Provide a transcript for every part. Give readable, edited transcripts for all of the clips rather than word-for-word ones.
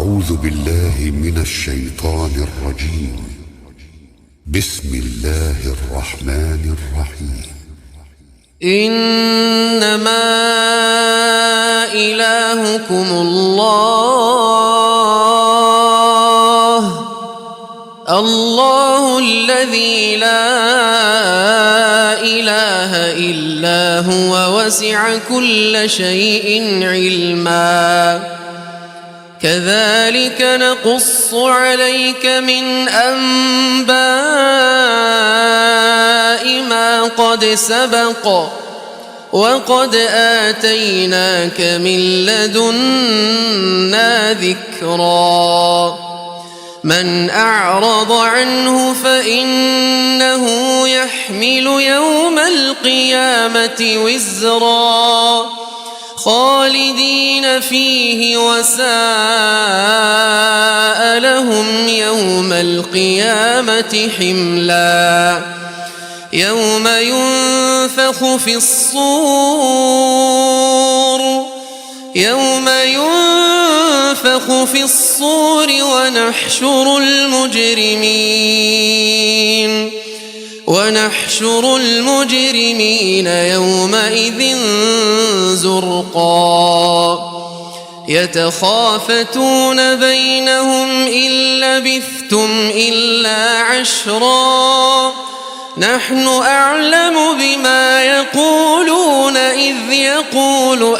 أعوذ بالله من الشيطان الرجيم. بسم الله الرحمن الرحيم. إنما إلهكم الله الذي لا إله إلا هو وسع كل شيء علما كذلك نقص عليك من أنباء ما قد سبق وقد آتيناك من لدنا ذكرا من أعرض عنه فإنه يحمل يوم القيامة وزرا خالدين فيه وساء لهم يوم القيامة حملا يوم ينفخ في الصور ونحشر المجرمين يومئذ زرقا يتخافتون بينهم إن لبثتم إلا عشرا نحن أعلم بما يقولون إذ يقول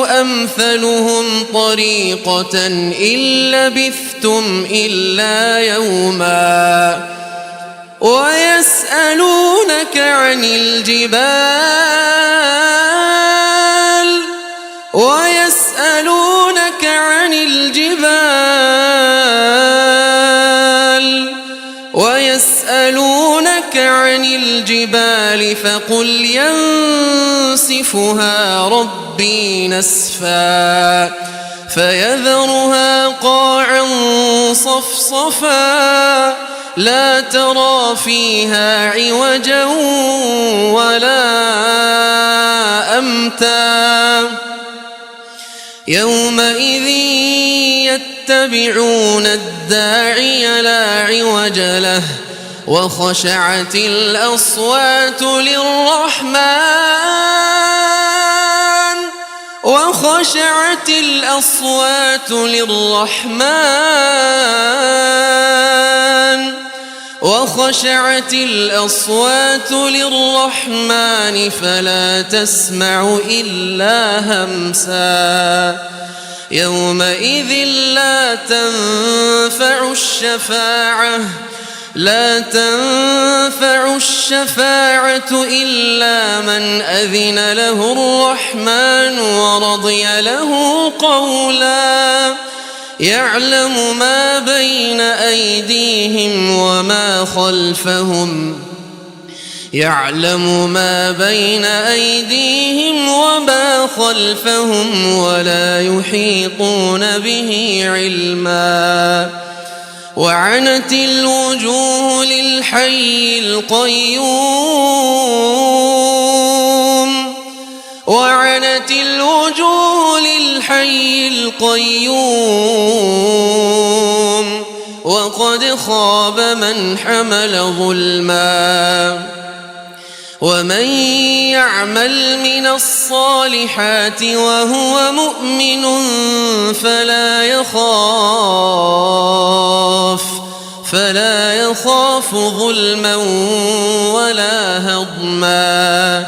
أمثلهم طريقة إن لبثتم إلا يوما ويسألونك عن الجبال فقل ينسفها ربي نسفا فيذرها قاعا صفصفا لا ترى فيها عوجا ولا أمتا يومئذ يتبعون الداعي لا عوج له وخشعت الأصوات للرحمن فلا تسمع إلا همسا يومئذ لا تنفع الشفاعة إلا من أذن له الرحمن ورضي له قولا يعلم ما بين أيديهم وما خلفهم ولا يحيطون به علما وعنت الوجوه للحي القيوم وقد خاب من حمل ظلما ومن يعمل من الصالحات وهو مؤمن فلا يخاف ظلما ولا هضما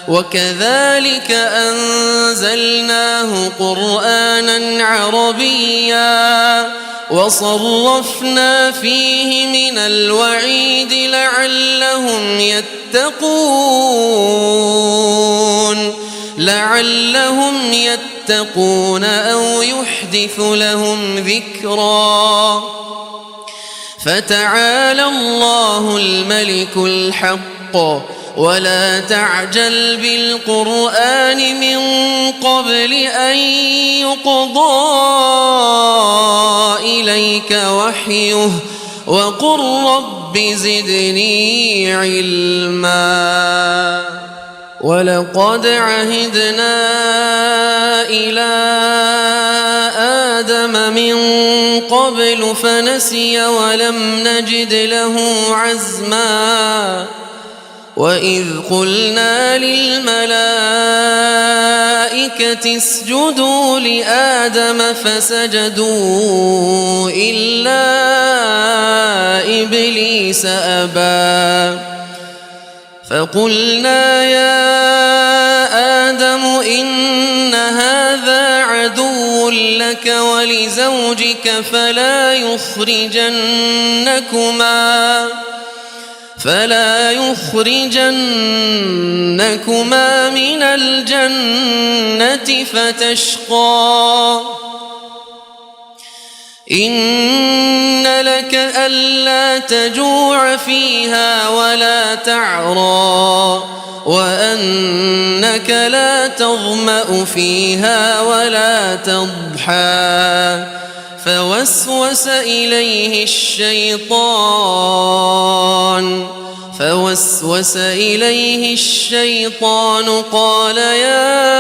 وكذلك أنزلناه قرآنا عربيا وصرفنا فيه من الوعيد لعلهم يتقون أو يحدث لهم ذكرا فتعالى الله الملك الحق ولا تعجل بالقرآن من قبل أن يقضى إليك وحيه وقل رب زدني علما ولقد عهدنا إلى آدم من قبل فنسي ولم نجد له عزما وإذ قلنا للملائكة اسجدوا لآدم فسجدوا إلا إبليس أبى فقلنا يا آدم إن هذا عدو لك ولزوجك فلا يخرجنكما من الجنة فتشقى إن لك ألا تجوع فيها ولا تعرى وأنك لا تظمأ فيها ولا تضحى فوسوس إليه الشيطان قال يا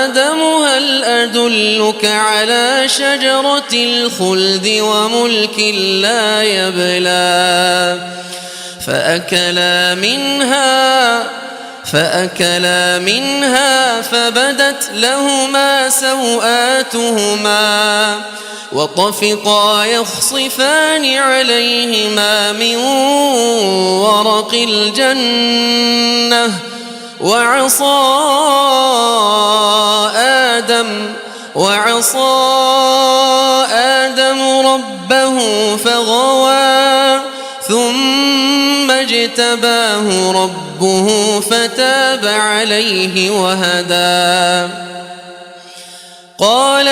آدم هل أدلك على شجرة الخلد وملك لا يبلى فأكلا منها فبدت لهما سوآتهما وطفقا يخصفان عليهما من ورق الجنة وعصى آدم ربه فغوى ثم اجتباه ربه فتاب عليه وهدى قال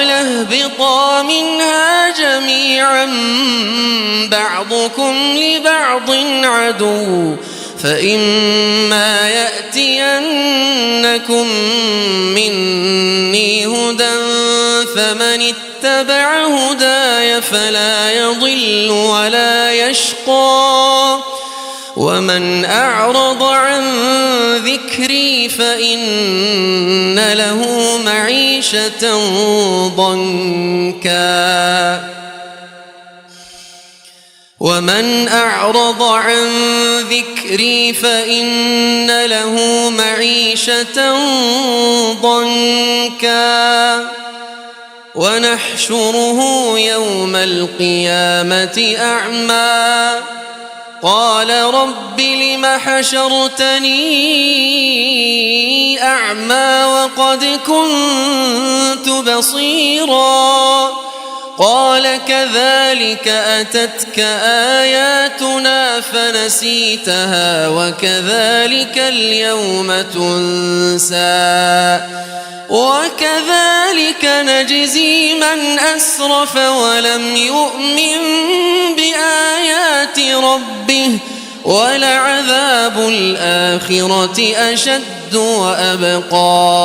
اهبطا منها جميعا بعضكم لبعض عدو فإما يأتينكم مني هدى فمن اتبع هداي فلا يضل ولا يشقى ومن أعرض عن ذكري فإن له معيشة ضنكا ونحشره يوم القيامة أعمى قال رب لم حشرتني أعمى وقد كنت بصيرا قال كذلك أتتك آياتنا فنسيتها وكذلك اليوم تنسى وكذلك نجزي من أسرف ولم يؤمن بآيات ربه ولعذاب الآخرة أشد وأبقى